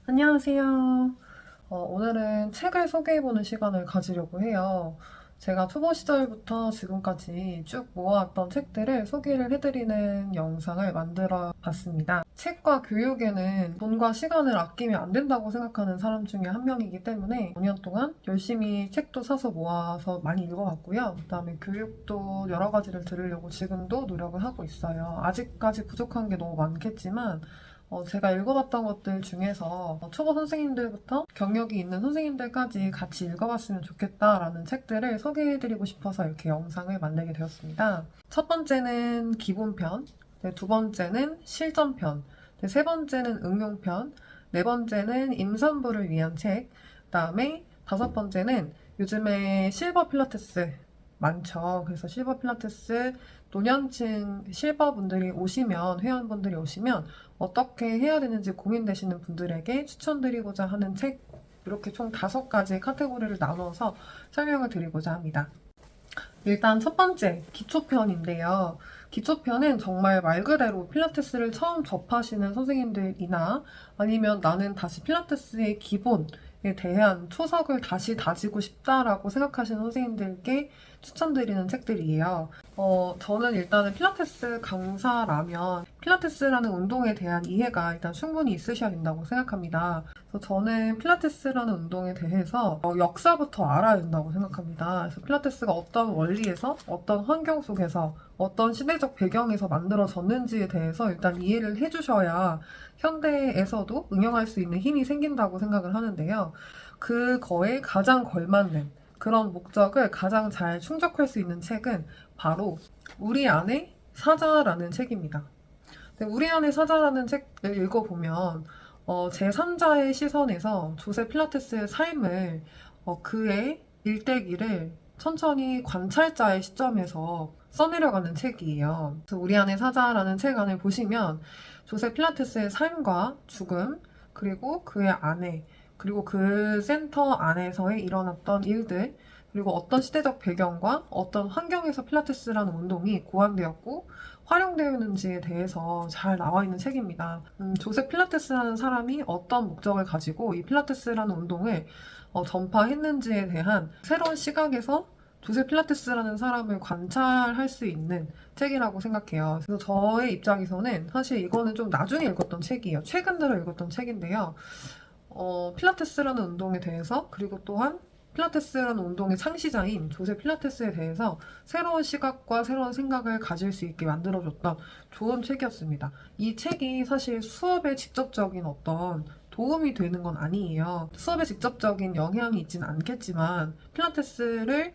안녕하세요. 오늘은 책을 소개해보는 시간을 가지려고 해요. 제가 초보 시절부터 지금까지 쭉 모아왔던 책들을 소개를 해드리는 영상을 만들어 봤습니다. 책과 교육에는 돈과 시간을 아끼면 안 된다고 생각하는 사람 중에 한 명이기 때문에 5년 동안 열심히 책도 사서 모아서 많이 읽어봤고요. 그다음에 교육도 여러 가지를 들으려고 지금도 노력을 하고 있어요. 아직까지 부족한 게 너무 많겠지만 제가 읽어봤던 것들 중에서 초보 선생님들부터 경력이 있는 선생님들까지 같이 읽어봤으면 좋겠다라는 책들을 소개해드리고 싶어서 이렇게 영상을 만들게 되었습니다. 첫 번째는 기본편, 두 번째는 실전편, 세 번째는 응용편, 네 번째는 임산부를 위한 책, 그다음에 다섯 번째는 요즘에 실버 필라테스 많죠. 그래서 실버 필라테스 노년층 실버분들이 오시면, 회원분들이 오시면 어떻게 해야 되는지 고민되시는 분들에게 추천드리고자 하는 책, 이렇게 총 5가지 카테고리를 나눠서 설명을 드리고자 합니다. 일단 첫 번째, 기초편인데요. 기초편은 정말 말 그대로 필라테스를 처음 접하시는 선생님들이나 아니면 나는 다시 필라테스의 기본에 대한 초석을 다시 다지고 싶다라고 생각하시는 선생님들께 추천드리는 책들이에요. 저는 일단은 필라테스 강사라면 필라테스라는 운동에 대한 이해가 일단 충분히 있으셔야 된다고 생각합니다. 그래서 저는 필라테스라는 운동에 대해서 역사부터 알아야 된다고 생각합니다. 그래서 필라테스가 어떤 원리에서, 어떤 환경 속에서, 어떤 시대적 배경에서 만들어졌는지에 대해서 일단 이해를 해주셔야 현대에서도 응용할 수 있는 힘이 생긴다고 생각을 하는데요. 그거에 가장 걸맞는 그런 목적을 가장 잘 충족할 수 있는 책은 바로 우리 안의 사자라는 책입니다. 우리 안의 사자라는 책을 읽어보면 제3자의 시선에서 조세 필라테스의 삶을 그의 일대기를 천천히 관찰자의 시점에서 써내려가는 책이에요. 그래서 우리 안의 사자라는 책 안을 보시면 조세 필라테스의 삶과 죽음, 그리고 그의 아내, 그리고 그 센터 안에서의 일어났던 일들, 그리고 어떤 시대적 배경과 어떤 환경에서 필라테스라는 운동이 고안되었고 활용되었는지에 대해서 잘 나와 있는 책입니다. 조셉 필라테스라는 사람이 어떤 목적을 가지고 이 필라테스라는 운동을 전파했는지에 대한 새로운 시각에서 조셉 필라테스라는 사람을 관찰할 수 있는 책이라고 생각해요. 그래서 저의 입장에서는 사실 이거는 좀 나중에 읽었던 책이에요. 최근 들어 읽었던 책인데요. 필라테스라는 운동에 대해서, 그리고 또한 필라테스라는 운동의 창시자인 조세 필라테스에 대해서 새로운 시각과 새로운 생각을 가질 수 있게 만들어줬던 좋은 책이었습니다. 이 책이 사실 수업에 직접적인 어떤 도움이 되는 건 아니에요. 수업에 직접적인 영향이 있지는 않겠지만 필라테스를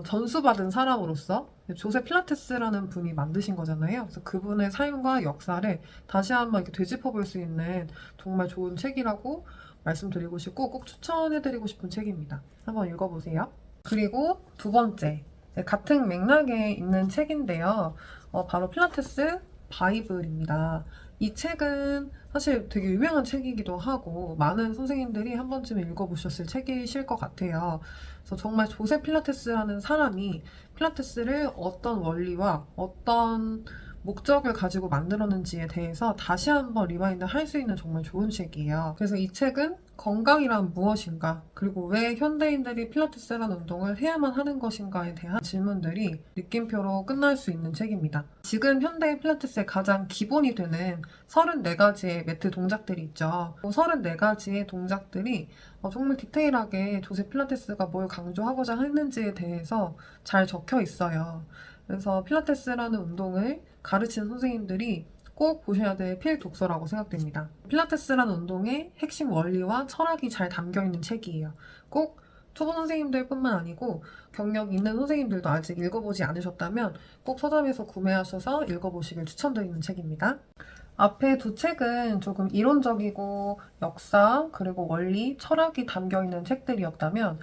전수받은 사람으로서 조세 필라테스라는 분이 만드신 거잖아요. 그래서 그분의 삶과 역사를 다시 한번 이렇게 되짚어 볼 수 있는 정말 좋은 책이라고 말씀드리고 싶고 꼭 추천해드리고 싶은 책입니다. 한번 읽어보세요. 그리고 두 번째, 같은 맥락에 있는 책인데요. 바로 필라테스 바이블입니다. 이 책은 사실 되게 유명한 책이기도 하고 많은 선생님들이 한 번쯤 읽어보셨을 책이실 것 같아요. 그래서 정말 조세 필라테스라는 사람이 필라테스를 어떤 원리와 어떤 목적을 가지고 만들었는지에 대해서 다시 한번 리마인드 할 수 있는 정말 좋은 책이에요. 그래서 이 책은 건강이란 무엇인가, 그리고 왜 현대인들이 필라테스라는 운동을 해야만 하는 것인가에 대한 질문들이 느낌표로 끝날 수 있는 책입니다. 지금 현대 필라테스의 가장 기본이 되는 34가지의 매트 동작들이 있죠. 34가지의 동작들이 정말 디테일하게 조세 필라테스가 뭘 강조하고자 했는지에 대해서 잘 적혀 있어요. 그래서 필라테스라는 운동을 가르치는 선생님들이 꼭 보셔야 될 필독서라고 생각됩니다. 필라테스라는 운동의 핵심 원리와 철학이 잘 담겨있는 책이에요. 꼭 초보 선생님들 뿐만 아니고 경력 있는 선생님들도 아직 읽어보지 않으셨다면 꼭 서점에서 구매하셔서 읽어보시길 추천드리는 책입니다. 앞에 두 책은 조금 이론적이고 역사, 그리고 원리, 철학이 담겨있는 책들이었다면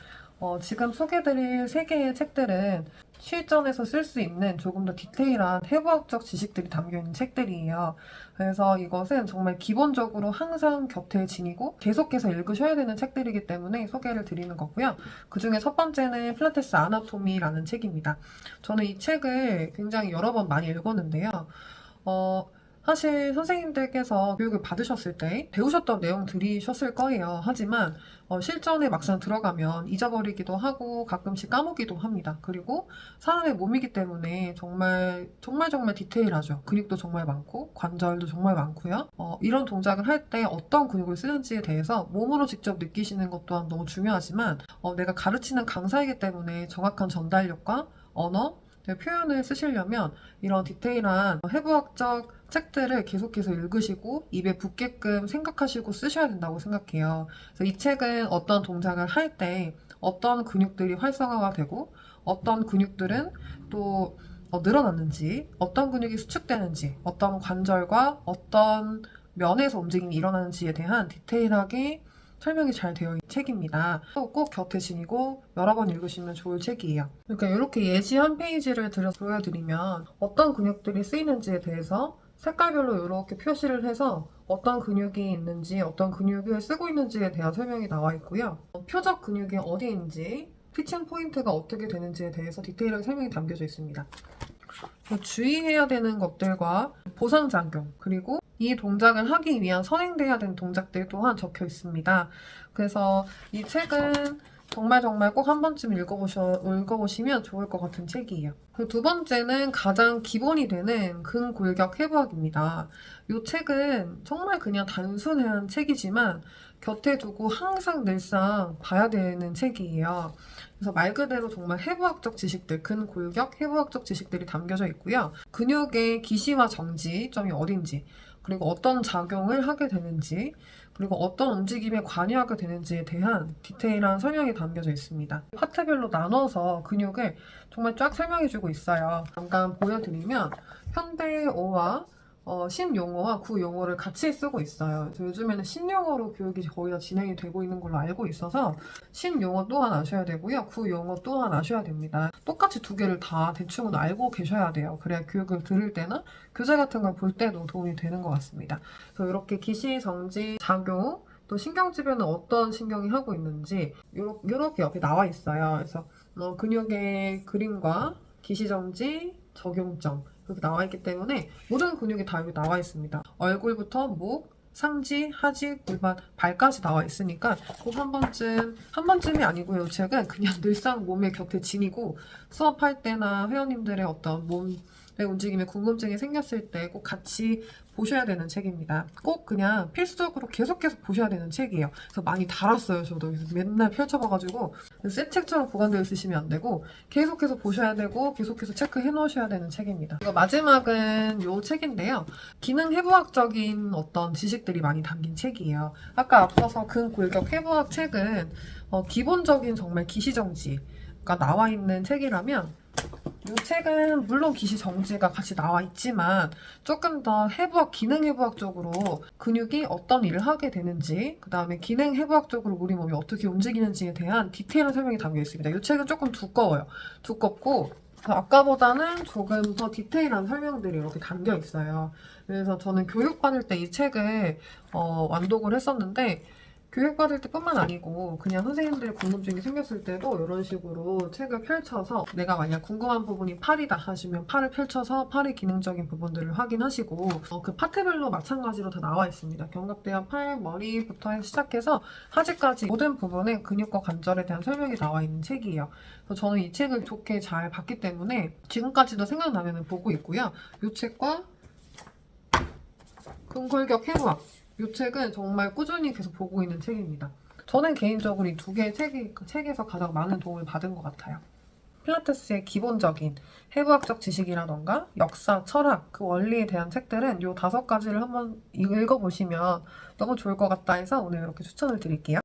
지금 소개드릴 3개의 책들은 실전에서 쓸 수 있는 조금 더 디테일한 해부학적 지식들이 담겨있는 책들이에요. 그래서 이것은 정말 기본적으로 항상 곁에 지니고 계속해서 읽으셔야 되는 책들이기 때문에 소개를 드리는 거고요. 그 중에 첫 번째는 필라테스 아나토미라는 책입니다. 저는 이 책을 굉장히 여러 번 많이 읽었는데요. 사실 선생님들께서 교육을 받으셨을 때 배우셨던 내용 들이셨을 거예요. 하지만 실전에 막상 들어가면 잊어버리기도 하고 가끔씩 까먹기도 합니다. 그리고 사람의 몸이기 때문에 정말 디테일하죠. 근육도 정말 많고 관절도 정말 많고요. 이런 동작을 할 때 어떤 근육을 쓰는지에 대해서 몸으로 직접 느끼시는 것 또한 너무 중요하지만 내가 가르치는 강사이기 때문에 정확한 전달력과 언어, 표현을 쓰시려면 이런 디테일한 해부학적 책들을 계속해서 읽으시고 입에 붙게끔 생각하시고 쓰셔야 된다고 생각해요. 그래서 이 책은 어떤 동작을 할 때 어떤 근육들이 활성화가 되고 어떤 근육들은 또 늘어났는지, 어떤 근육이 수축되는지, 어떤 관절과 어떤 면에서 움직임이 일어나는지에 대한 디테일하게 설명이 잘 되어 있는 책입니다. 꼭 곁에 지니고 여러 번 읽으시면 좋을 책이에요. 그러니까 이렇게 예시 한 페이지를 보여드리면 어떤 근육들이 쓰이는지에 대해서 색깔별로 이렇게 표시를 해서 어떤 근육이 있는지, 어떤 근육을 쓰고 있는지에 대한 설명이 나와 있고요. 표적 근육이 어디인지, 피칭 포인트가 어떻게 되는지에 대해서 디테일하게 설명이 담겨져 있습니다. 주의해야 되는 것들과 보상작용, 그리고 이 동작을 하기 위한 선행돼야 되는 동작들 또한 적혀 있습니다. 그래서 이 책은 정말 꼭 한 번쯤 읽어보시면 좋을 것 같은 책이에요. 그 두 번째는 가장 기본이 되는 근골격 해부학입니다. 이 책은 정말 그냥 단순한 책이지만 곁에 두고 항상 늘상 봐야 되는 책이에요. 그래서 말 그대로 정말 해부학적 지식들, 근골격 해부학적 지식들이 담겨져 있고요. 근육의 기시와 정지점이 어딘지, 그리고 어떤 작용을 하게 되는지, 그리고 어떤 움직임에 관여하게 되는지에 대한 디테일한 설명이 담겨져 있습니다. 파트별로 나눠서 근육을 정말 쫙 설명해주고 있어요. 잠깐 보여드리면 현대어와 신용어와 구용어를 같이 쓰고 있어요. 그래서 요즘에는 신용어로 교육이 거의 다 진행이 되고 있는 걸로 알고 있어서 신용어 또한 아셔야 되고요. 구용어 또한 아셔야 됩니다. 똑같이 두 개를 다 대충은 알고 계셔야 돼요. 그래야 교육을 들을 때나 교재 같은 걸 볼 때도 도움이 되는 것 같습니다. 그래서 이렇게 기시, 정지, 작용, 또 신경지배는 어떤 신경이 하고 있는지 이렇게 옆에 나와 있어요. 그래서 근육의 그림과 기시정지, 적용점 이렇게 나와 있기 때문에 모든 근육이 다 여기 나와 있습니다. 얼굴부터 목, 상지, 하지, 골반, 발까지 나와 있으니까 꼭 한 번쯤이 아니고요. 책은 그냥 늘상 몸의 곁에 지니고 수업할 때나 회원님들의 어떤 몸의 움직임에 궁금증이 생겼을 때 꼭 같이 보셔야 되는 책입니다. 꼭 그냥 필수적으로 계속해서 보셔야 되는 책이에요. 그래서 많이 달았어요. 저도 그래서 맨날 펼쳐봐가지고 새 책처럼 보관되어 있으시면 안 되고 계속해서 보셔야 되고 계속해서 체크해 놓으셔야 되는 책입니다. 이거 마지막은 이 책인데요. 기능 해부학적인 어떤 지식들이 많이 담긴 책이에요. 아까 앞서서 근골격 해부학 책은 기본적인 정말 기시정지가 나와 있는 책이라면 이 책은 물론 기시 정지가 같이 나와 있지만 조금 더 해부학, 기능 해부학적으로 근육이 어떤 일을 하게 되는지 그 다음에 기능 해부학적으로 우리 몸이 어떻게 움직이는지에 대한 디테일한 설명이 담겨 있습니다. 이 책은 조금 두꺼워요. 두껍고 아까보다는 조금 더 디테일한 설명들이 이렇게 담겨 있어요. 그래서 저는 교육받을 때 이 책을 완독을 했었는데 교육받을 때뿐만 아니고 그냥 선생님들의 궁금증이 생겼을 때도 이런 식으로 책을 펼쳐서 내가 만약 궁금한 부분이 팔이다 하시면 팔을 펼쳐서 팔의 기능적인 부분들을 확인하시고 그 파트별로 마찬가지로 다 나와 있습니다. 견갑대와 팔, 머리부터 시작해서 하지까지 모든 부분에 근육과 관절에 대한 설명이 나와 있는 책이에요. 그래서 저는 이 책을 좋게 잘 봤기 때문에 지금까지도 생각나면 보고 있고요. 이 책과 근골격 해부학 이 책은 정말 꾸준히 계속 보고 있는 책입니다. 저는 개인적으로 이 두 개의 책에서 가장 많은 도움을 받은 것 같아요. 필라테스의 기본적인 해부학적 지식이라던가 역사, 철학, 그 원리에 대한 책들은 이 5가지를 한번 읽어보시면 너무 좋을 것 같다 해서 오늘 이렇게 추천을 드릴게요.